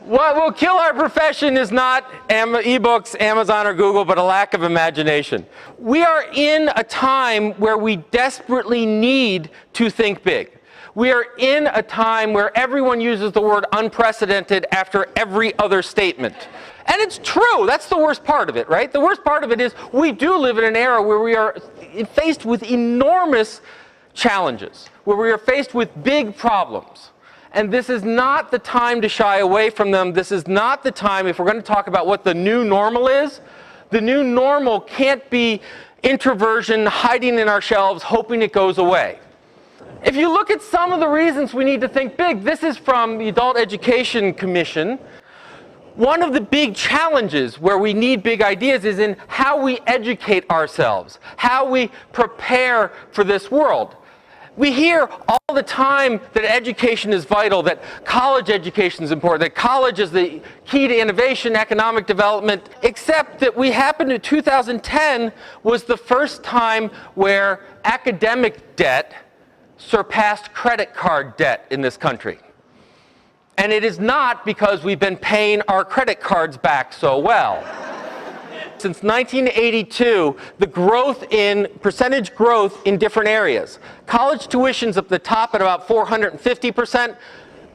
What will kill our profession is not ebooks, Amazon, or Google, but a lack of imagination. We are in a time where we desperately need to think big. We are in a time where everyone uses the word unprecedented after every other statement. And it's true. That's the worst part of it, right? The worst part of it is we do live in an era where we are faced with enormous challenges, where we are faced with big problems. And this is not the time to shy away from them. This is not the time, if we're going to talk about what the new normal is, the new normal can't be introversion hiding in our shelves, hoping it goes away. If you look at some of the reasons we need to think big, this is from the Adult Education Commission. One of the big challenges where we need big ideas is in how we educate ourselves, how we prepare for this world. We hear all the time that education is vital, that college education is important, that college is the key to innovation, economic development, except that we happened to 2010 was the first time where academic debt surpassed credit card debt in this country. And it is not because we've been paying our credit cards back so well. Since 1982, the percentage growth in different areas. College tuition's at the top at about 450%.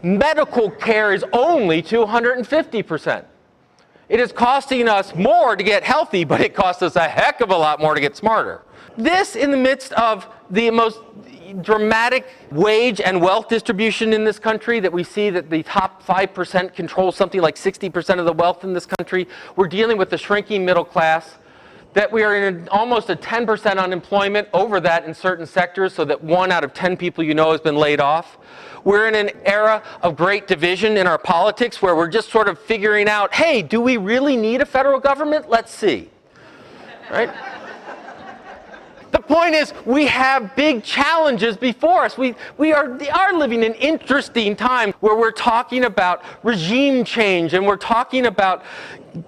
Medical care is only 250%. It is costing us more to get healthy, but it costs us a heck of a lot more to get smarter. This in the midst of the most dramatic wage and wealth distribution in this country, that we see that the top 5% control something like 60% of the wealth in this country. We're dealing with the shrinking middle class, that we are in almost a 10% unemployment, over that in certain sectors, so that 1 out of 10 people you know has been laid off. We're in an era of great division in our politics where we're just sort of figuring out, hey, do we really need a federal government? Let's see, right? The point is, we have big challenges before us. We are living in interesting times where we're talking about regime change, and we're talking about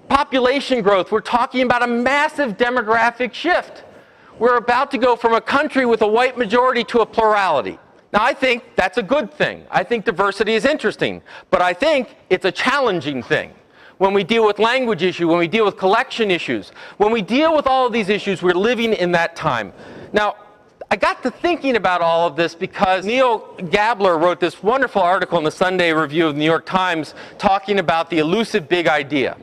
population growth. We're talking about a massive demographic shift. We're about to go from a country with a white majority to a plurality. Now, I think that's a good thing. I think diversity is interesting, but I think it's a challenging thing. When we deal with language issues, when we deal with collection issues, when we deal with all of these issues, we're living in that time. Now, I got to thinking about all of this because Neil Gabler wrote this wonderful article in the Sunday Review of the New York Times talking about the elusive big idea.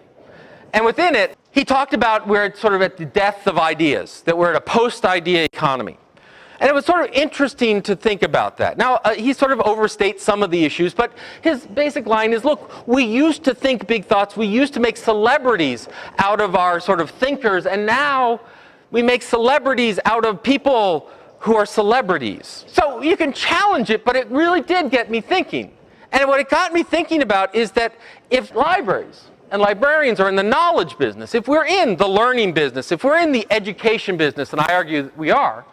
And within it, he talked about we're sort of at the death of ideas, that we're at a post-idea economy. And it was sort of interesting to think about that. Now, he sort of overstates some of the issues, but his basic line is, look, we used to think big thoughts. We used to make celebrities out of our sort of thinkers, and now we make celebrities out of people who are celebrities. So you can challenge it, but it really did get me thinking. And what it got me thinking about is that if libraries and librarians are in the knowledge business, if we're in the learning business, if we're in the education business, and I argue that we are,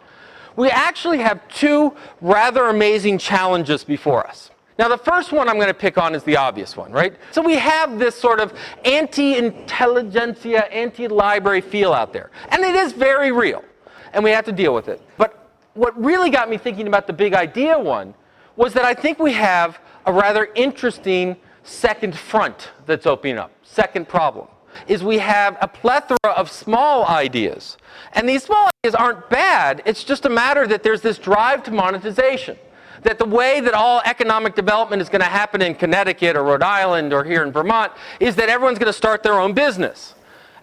we actually have two rather amazing challenges before us. Now, the first one I'm going to pick on is the obvious one, right? So we have this sort of anti-intelligentsia, anti-library feel out there. And it is very real, and we have to deal with it. But what really got me thinking about the big idea one was that I think we have a rather interesting second front that's opening up, second problem. Is we have a plethora of small ideas. And these small ideas aren't bad. It's just a matter that there's this drive to monetization. That the way that all economic development is going to happen in Connecticut or Rhode Island or here in Vermont is that everyone's going to start their own business.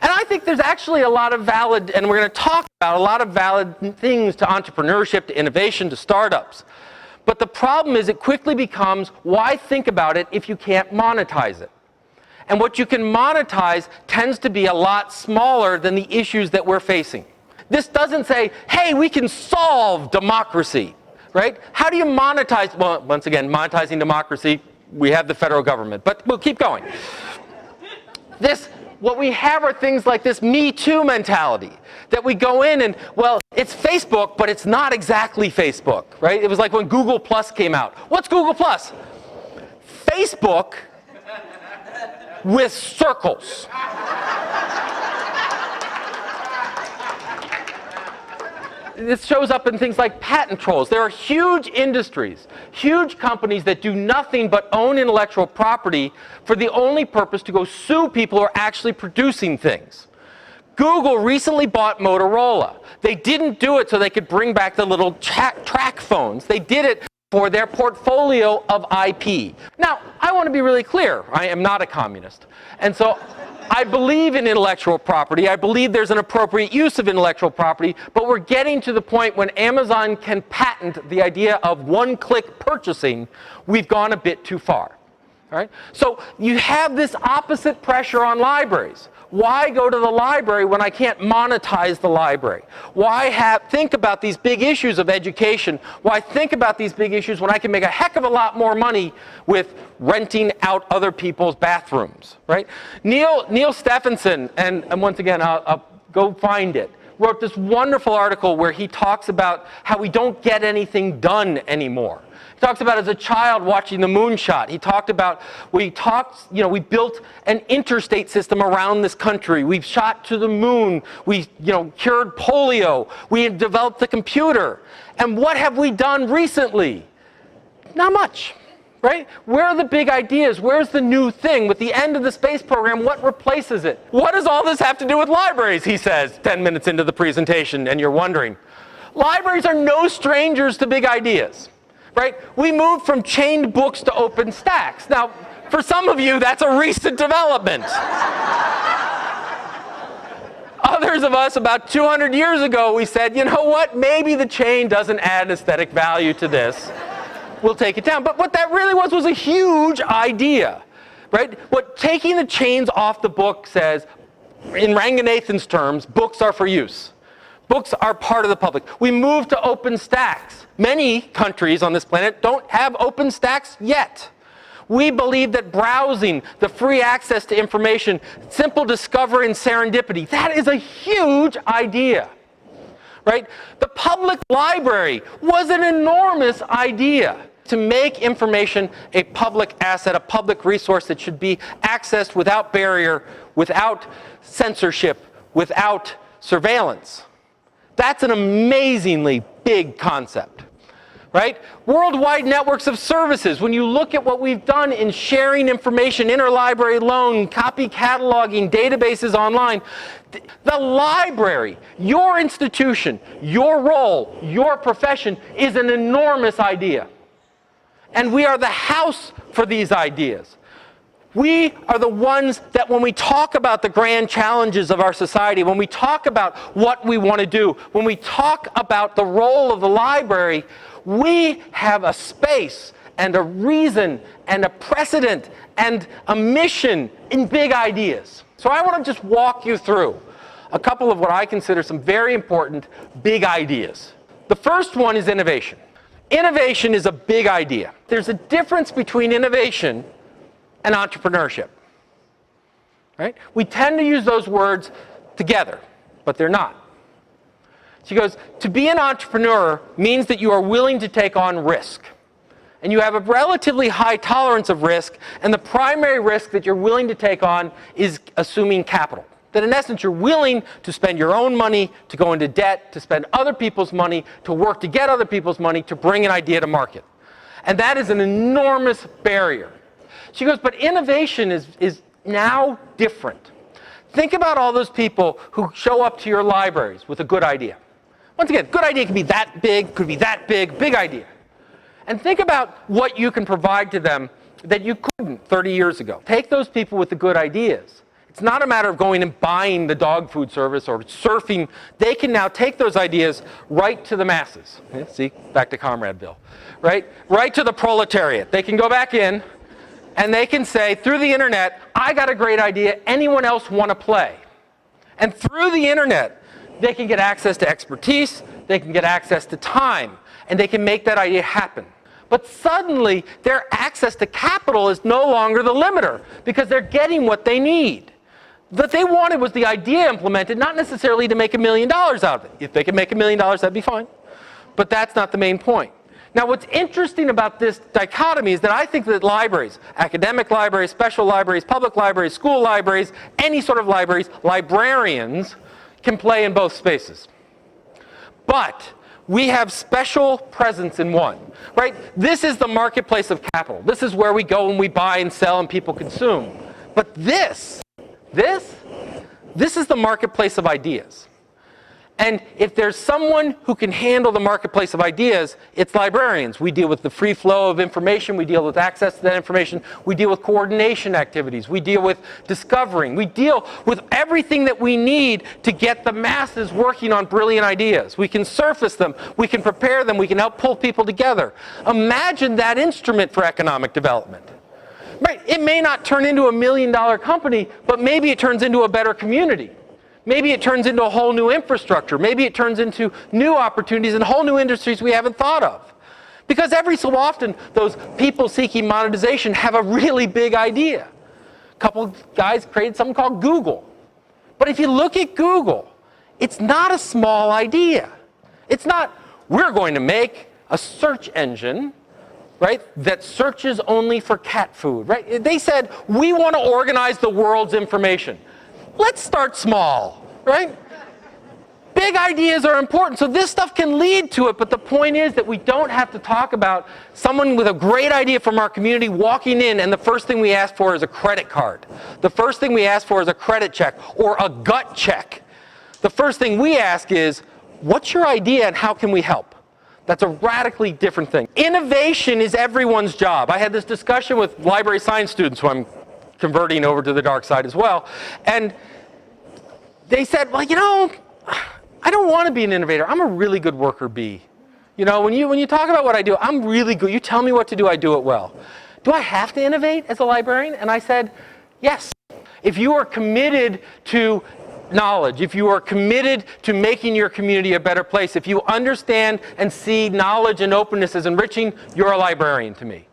And I think there's actually a lot of valid, and we're going to talk about a lot of valid things to entrepreneurship, to innovation, to startups. But the problem is it quickly becomes, why think about it if you can't monetize it? And what you can monetize tends to be a lot smaller than the issues that we're facing. This doesn't say, hey, we can solve democracy, right? How do you monetize? Well, once again, monetizing democracy, we have the federal government, but we'll keep going. What we have are things like this Me Too mentality, that we go in and, well, it's Facebook, but it's not exactly Facebook, right? It was like when Google Plus came out. What's Google Plus? Facebook with circles. This shows up in things like patent trolls. There are huge industries, huge companies that do nothing but own intellectual property for the only purpose to go sue people who are actually producing things. Google recently bought Motorola. They didn't do it so they could bring back the little track phones. They did it for their portfolio of IP. Now, I want to be really clear. I am not a communist. And so I believe in intellectual property. I believe there's an appropriate use of intellectual property, but we're getting to the point when Amazon can patent the idea of one-click purchasing. We've gone a bit too far. All right? So you have this opposite pressure on libraries. Why go to the library when I can't monetize the library? Why think about these big issues of education? Why think about these big issues when I can make a heck of a lot more money with renting out other people's bathrooms, right? Neil Stephenson, and once again, I'll go find it, wrote this wonderful article where he talks about how we don't get anything done anymore. He talks about as a child watching the moonshot. He talked about, we built an interstate system around this country. We've shot to the moon. We, cured polio. We developed the computer. And what have we done recently? Not much, right? Where are the big ideas? Where's the new thing? With the end of the space program, what replaces it? What does all this have to do with libraries, he says, 10 minutes into the presentation, and you're wondering. Libraries are no strangers to big ideas. Right? We moved from chained books to open stacks. Now, for some of you, that's a recent development. Others of us, about 200 years ago, we said, you know what? Maybe the chain doesn't add aesthetic value to this. We'll take it down. But what that really was a huge idea. Right? What taking the chains off the book says, in Ranganathan's terms, books are for use. Books are part of the public. We moved to open stacks. Many countries on this planet don't have open stacks yet. We believe that browsing, the free access to information, simple discovery and serendipity, that is a huge idea. Right? The public library was an enormous idea. To make information a public asset, a public resource that should be accessed without barrier, without censorship, without surveillance. That's an amazingly big concept, right? Worldwide networks of services. When you look at what we've done in sharing information, interlibrary loan, copy cataloging, databases online, the library, your institution, your role, your profession is an enormous idea. And we are the house for these ideas. We are the ones that when we talk about the grand challenges of our society, when we talk about what we want to do, when we talk about the role of the library, we have a space and a reason and a precedent and a mission in big ideas. So I want to just walk you through a couple of what I consider some very important big ideas. The first one is innovation. Innovation is a big idea. There's a difference between innovation and entrepreneurship, right? We tend to use those words together, but they're not. She goes, to be an entrepreneur means that you are willing to take on risk. And you have a relatively high tolerance of risk, and the primary risk that you're willing to take on is assuming capital. That in essence, you're willing to spend your own money, to go into debt, to spend other people's money, to work to get other people's money, to bring an idea to market. And that is an enormous barrier. She goes, but innovation is now different. Think about all those people who show up to your libraries with a good idea. Once again, good idea can be that big, could be that big, big idea. And think about what you can provide to them that you couldn't 30 years ago. Take those people with the good ideas. It's not a matter of going and buying the dog food service or surfing. They can now take those ideas right to the masses. See, back to Comradeville, right? Right to the proletariat. They can go back in and they can say, through the internet, I got a great idea, anyone else want to play? And through the internet, they can get access to expertise, they can get access to time, and they can make that idea happen. But suddenly, their access to capital is no longer the limiter, because they're getting what they need. What they wanted was the idea implemented, not necessarily to make $1 million out of it. If they could make $1 million, that'd be fine. But that's not the main point. Now, what's interesting about this dichotomy is that I think that libraries, academic libraries, special libraries, public libraries, school libraries, any sort of libraries, librarians can play in both spaces. But we have special presence in one, right? This is the marketplace of capital. This is where we go and we buy and sell and people consume. But this is the marketplace of ideas. And if there's someone who can handle the marketplace of ideas, it's librarians. We deal with the free flow of information. We deal with access to that information. We deal with coordination activities. We deal with discovering. We deal with everything that we need to get the masses working on brilliant ideas. We can surface them. We can prepare them. We can help pull people together. Imagine that instrument for economic development. Right? It may not turn into $1 million company, but maybe it turns into a better community. Maybe it turns into a whole new infrastructure. Maybe it turns into new opportunities and whole new industries we haven't thought of. Because every so often, those people seeking monetization have a really big idea. A couple guys created something called Google. But if you look at Google, it's not a small idea. It's not, we're going to make a search engine, right, that searches only for cat food, right? They said, we want to organize the world's information. Let's start small, right? Big ideas are important, so this stuff can lead to it, but the point is that we don't have to talk about someone with a great idea from our community walking in and the first thing we ask for is a credit card. The first thing we ask for is a credit check or a gut check. The first thing we ask is, what's your idea and how can we help? That's a radically different thing. Innovation is everyone's job. I had this discussion with library science students who I'm converting over to the dark side as well. And they said, well, you know, I don't want to be an innovator. I'm a really good worker bee. You know, when you talk about what I do, I'm really good. You tell me what to do, I do it well. Do I have to innovate as a librarian? And I said, yes. If you are committed to knowledge, if you are committed to making your community a better place, if you understand and see knowledge and openness as enriching, you're a librarian to me.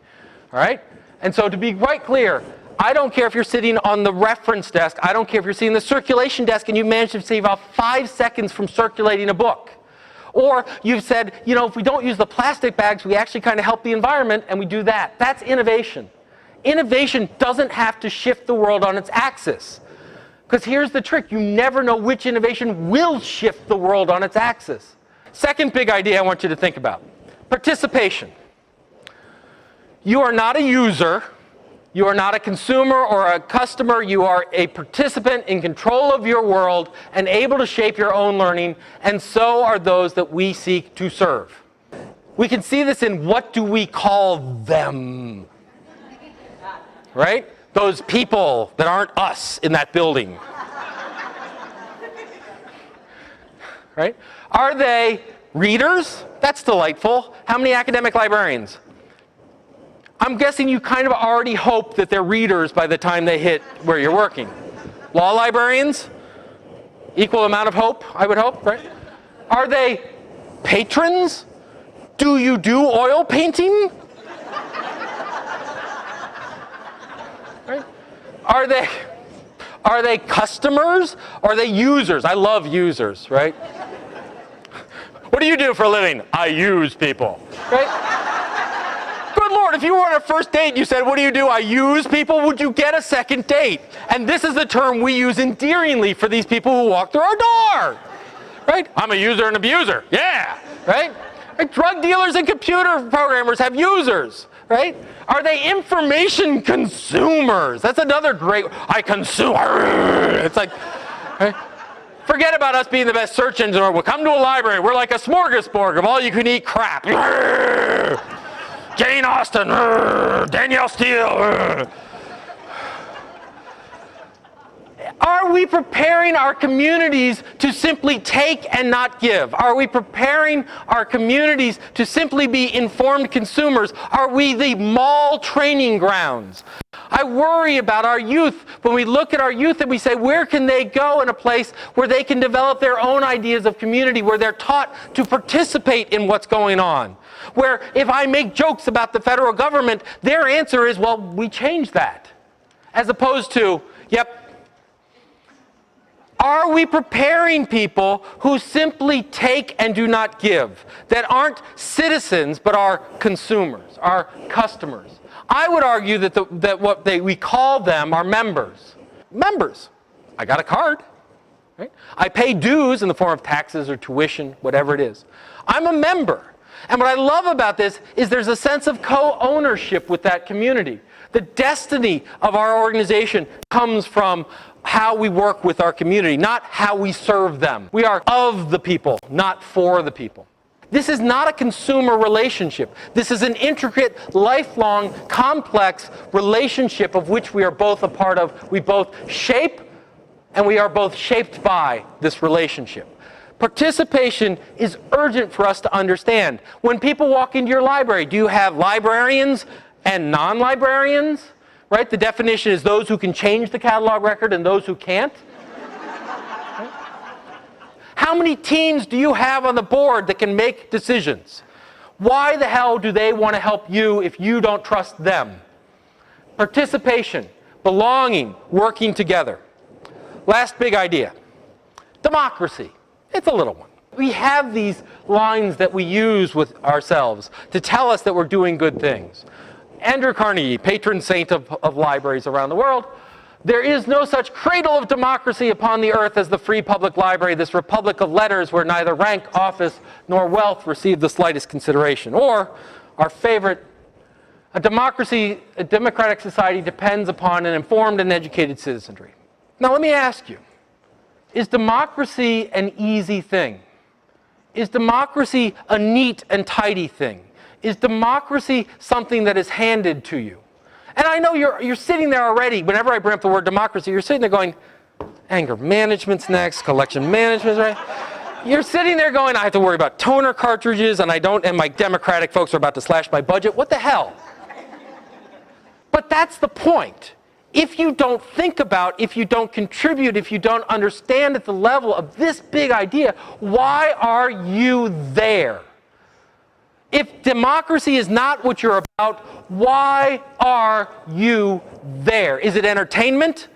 All right? And so to be quite clear, I don't care if you're sitting on the reference desk. I don't care if you're sitting on the circulation desk and you managed to save about 5 seconds from circulating a book. Or you've said, you know, if we don't use the plastic bags, we actually kind of help the environment, and we do that. That's innovation. Innovation doesn't have to shift the world on its axis. Because here's the trick. You never know which innovation will shift the world on its axis. Second big idea I want you to think about. Participation. You are not a user. You are not a consumer or a customer. You are a participant in control of your world and able to shape your own learning, and so are those that we seek to serve. We can see this in what do we call them, right? Those people that aren't us in that building. Right? Are they readers? That's delightful. How many academic librarians? I'm guessing you kind of already hope that they're readers by the time they hit where you're working. Law librarians? Equal amount of hope, I would hope, right? Are they patrons? Do you do oil painting? Right? Are they customers? Or are they users? I love users, right? What do you do for a living? I use people, right? Good Lord, if you were on a first date and you said, what do you do? I use people, would you get a second date? And this is the term we use endearingly for these people who walk through our door, right? I'm a user and abuser, yeah, right? Drug dealers and computer programmers have users, right? Are they information consumers? That's another great, I consume, it's like, right? Forget about us being the best search engine, or we'll come to a library, we're like a smorgasbord of all you can eat crap. Jane Austen, Danielle Steele. Are we preparing our communities to simply take and not give? Are we preparing our communities to simply be informed consumers? Are we the mall training grounds? I worry about our youth when we look at our youth and we say, where can they go in a place where they can develop their own ideas of community, where they're taught to participate in what's going on? Where if I make jokes about the federal government, their answer is, well, we changed that. As opposed to, yep. Are we preparing people who simply take and do not give, that aren't citizens but are consumers, are customers? I would argue that what we call them are members. Members. I got a card. Right? I pay dues in the form of taxes or tuition, whatever it is. I'm a member. And what I love about this is there's a sense of co-ownership with that community. The destiny of our organization comes from how we work with our community, not how we serve them. We are of the people, not for the people. This is not a consumer relationship. This is an intricate, lifelong, complex relationship of which we are both a part of. We both shape, and we are both shaped by this relationship. Participation is urgent for us to understand. When people walk into your library, do you have librarians and non-librarians? Right? The definition is those who can change the catalog record and those who can't. Right? How many teens do you have on the board that can make decisions? Why the hell do they want to help you if you don't trust them? Participation, belonging, working together. Last big idea, democracy. It's a little one. We have these lines that we use with ourselves to tell us that we're doing good things. Andrew Carnegie, patron saint of libraries around the world, there is no such cradle of democracy upon the earth as the free public library, this republic of letters where neither rank, office, nor wealth receive the slightest consideration. Or, our favorite, a democratic society depends upon an informed and educated citizenry. Now let me ask you, is democracy an easy thing? Is democracy a neat and tidy thing? Is democracy something that is handed to you? And I know you're sitting there already, whenever I bring up the word democracy, you're sitting there going, anger management's next, collection management's right. You're sitting there going, I have to worry about toner cartridges, and my Democratic folks are about to slash my budget. What the hell? But that's the point. If you don't think about, if you don't contribute, if you don't understand at the level of this big idea, why are you there? If democracy is not what you're about, why are you there? Is it entertainment?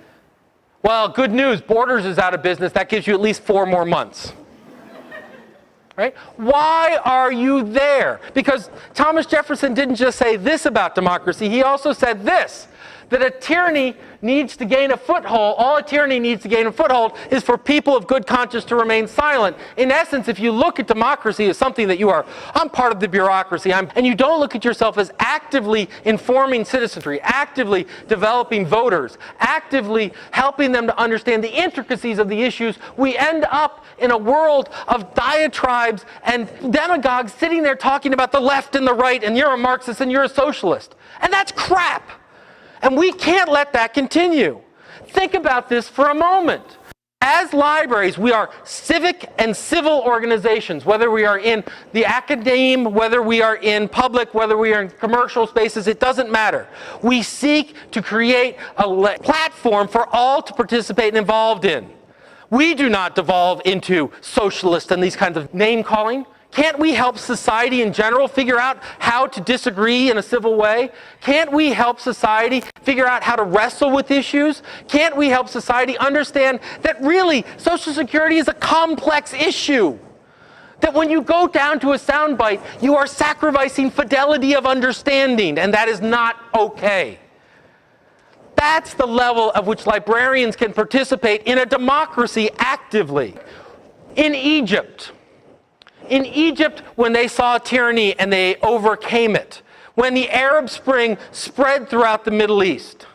Well, good news, Borders is out of business. That gives you at least 4 more months. Right? Why are you there? Because Thomas Jefferson didn't just say this about democracy, he also said this, that a tyranny needs to gain a foothold. All a tyranny needs to gain a foothold is for people of good conscience to remain silent. In essence, if you look at democracy as something that I'm part of the bureaucracy, and you don't look at yourself as actively informing citizenry, actively developing voters, actively helping them to understand the intricacies of the issues, we end up in a world of diatribes and demagogues sitting there talking about the left and the right, and you're a Marxist and you're a socialist. And that's crap. And we can't let that continue. Think about this for a moment. As libraries, we are civic and civil organizations, whether we are in the academe, whether we are in public, whether we are in commercial spaces, it doesn't matter. We seek to create a platform for all to participate and involved in. We do not devolve into socialist and these kinds of name-calling. Can't we help society in general figure out how to disagree in a civil way? Can't we help society figure out how to wrestle with issues? Can't we help society understand that really Social Security is a complex issue? That when you go down to a soundbite, you are sacrificing fidelity of understanding, and that is not okay. That's the level at which librarians can participate in a democracy actively. In Egypt, when they saw tyranny and they overcame it, when the Arab Spring spread throughout the Middle East,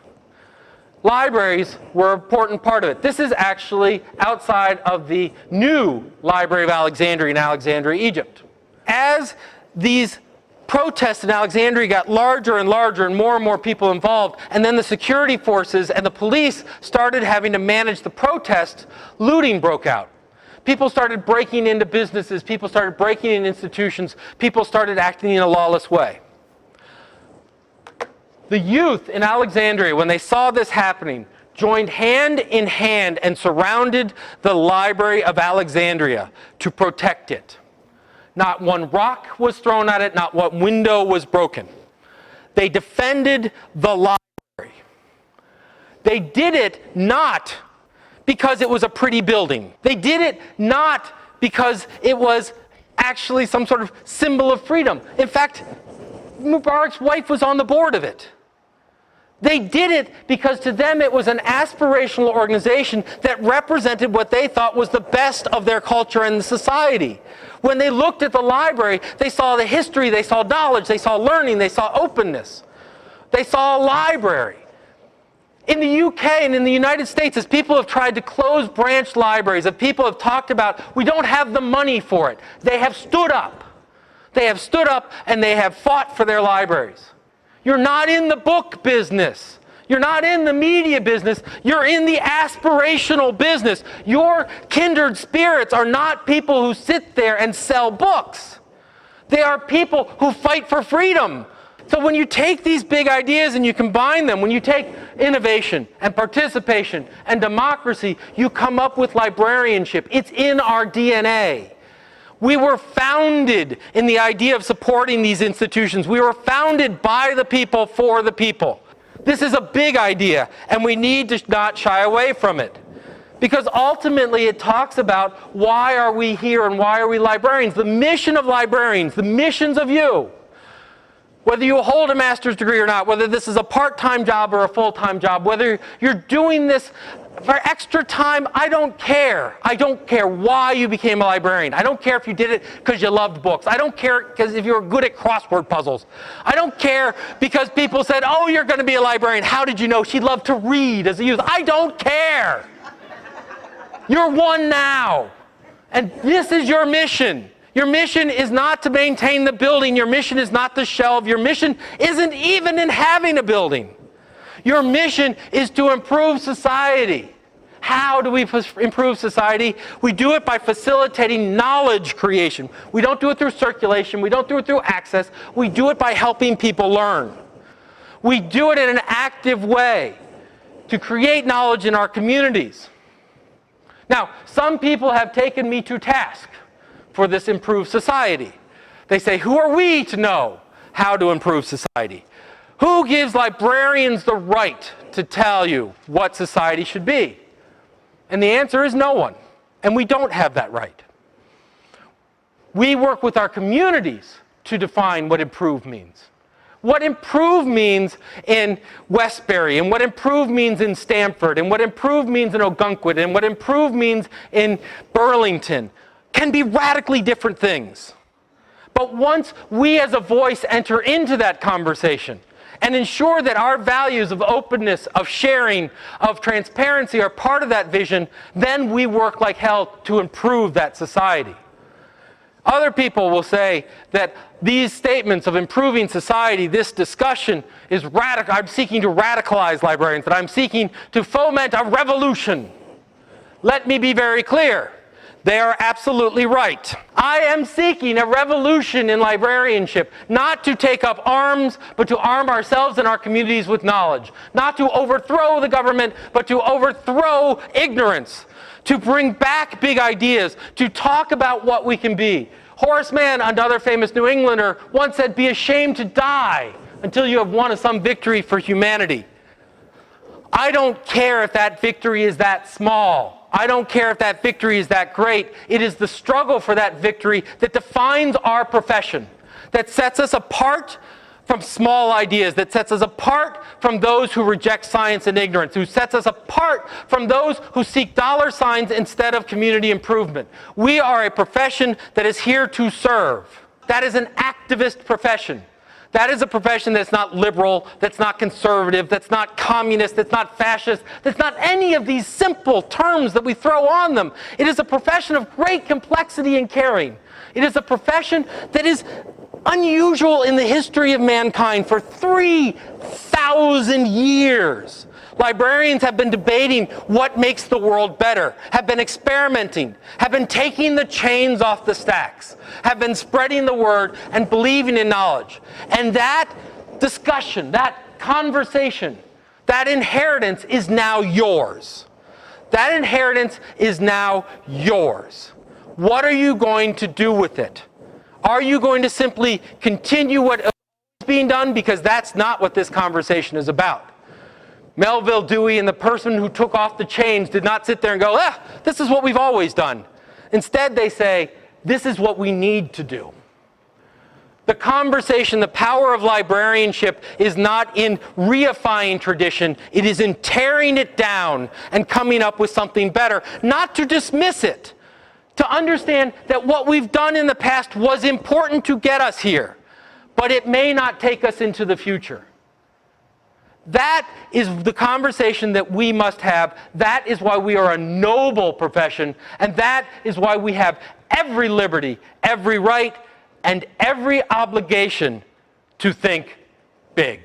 libraries were an important part of it. This is actually outside of the new Library of Alexandria in Alexandria, Egypt. As these protests in Alexandria got larger and larger and more people involved, and then the security forces and the police started having to manage the protests, looting broke out. People started breaking into businesses, people started breaking in institutions, people started acting in a lawless way. The youth in Alexandria, when they saw this happening, joined hand in hand and surrounded the Library of Alexandria to protect it. Not one rock was thrown at it, not one window was broken. They defended the library. They did it not because it was a pretty building. They did it not because it was actually some sort of symbol of freedom. In fact, Mubarak's wife was on the board of it. They did it because to them it was an aspirational organization that represented what they thought was the best of their culture and society. When they looked at the library, they saw the history, they saw knowledge, they saw learning, they saw openness. They saw a library. In the UK and in the United States, as people have tried to close branch libraries, as people have talked about, we don't have the money for it, they have stood up. They have stood up and they have fought for their libraries. You're not in the book business. You're not in the media business. You're in the aspirational business. Your kindred spirits are not people who sit there and sell books. They are people who fight for freedom. So when you take these big ideas and you combine them, when you take innovation and participation and democracy, you come up with librarianship. It's in our DNA. We were founded in the idea of supporting these institutions. We were founded by the people for the people. This is a big idea, and we need to not shy away from it. Because ultimately it talks about why are we here and why are we librarians? The mission of librarians, the missions of you, whether you hold a master's degree or not, whether this is a part-time job or a full-time job, whether you're doing this for extra time, I don't care. I don't care why you became a librarian. I don't care if you did it because you loved books. I don't care because if you were good at crossword puzzles. I don't care because people said, oh, you're going to be a librarian. How did you know? She loved to read as a youth. I don't care. You're one now. And this is your mission. Your mission is not to maintain the building. Your mission is not to shelve. Your mission isn't even in having a building. Your mission is to improve society. How do we improve society? We do it by facilitating knowledge creation. We don't do it through circulation. We don't do it through access. We do it by helping people learn. We do it in an active way to create knowledge in our communities. Now, some people have taken me to task for this improved society. They say, who are we to know how to improve society? Who gives librarians the right to tell you what society should be? And the answer is no one. And we don't have that right. We work with our communities to define what improve means. What improve means in Westbury, and what improve means in Stamford, and what improve means in Ogunquit, and what improve means in Burlington can be radically different things. But once we as a voice enter into that conversation and ensure that our values of openness, of sharing, of transparency are part of that vision, then we work like hell to improve that society. Other people will say that these statements of improving society, this discussion is radical. I'm seeking to radicalize librarians, that I'm seeking to foment a revolution. Let me be very clear. They are absolutely right. I am seeking a revolution in librarianship, not to take up arms, but to arm ourselves and our communities with knowledge. Not to overthrow the government, but to overthrow ignorance. To bring back big ideas, to talk about what we can be. Horace Mann, another famous New Englander, once said, be ashamed to die until you have won some victory for humanity. I don't care if that victory is that small. I don't care if that victory is that great. It is the struggle for that victory that defines our profession, that sets us apart from small ideas, that sets us apart from those who reject science and ignorance, who sets us apart from those who seek dollar signs instead of community improvement. We are a profession that is here to serve. That is an activist profession. That is a profession that's not liberal, that's not conservative, that's not communist, that's not fascist, that's not any of these simple terms that we throw on them. It is a profession of great complexity and caring. It is a profession that is unusual in the history of mankind for 3,000 years. Librarians have been debating what makes the world better, have been experimenting, have been taking the chains off the stacks, have been spreading the word and believing in knowledge. And that discussion, that conversation, that inheritance is now yours. That inheritance is now yours. What are you going to do with it? Are you going to simply continue what is being done? Because that's not what this conversation is about. Melville Dewey and the person who took off the chains did not sit there and go, this is what we've always done. Instead, they say, this is what we need to do. The conversation, the power of librarianship is not in reifying tradition, it is in tearing it down and coming up with something better, not to dismiss it, to understand that what we've done in the past was important to get us here, but it may not take us into the future. That is the conversation that we must have. That is why we are a noble profession, and that is why we have every liberty, every right, and every obligation to think big.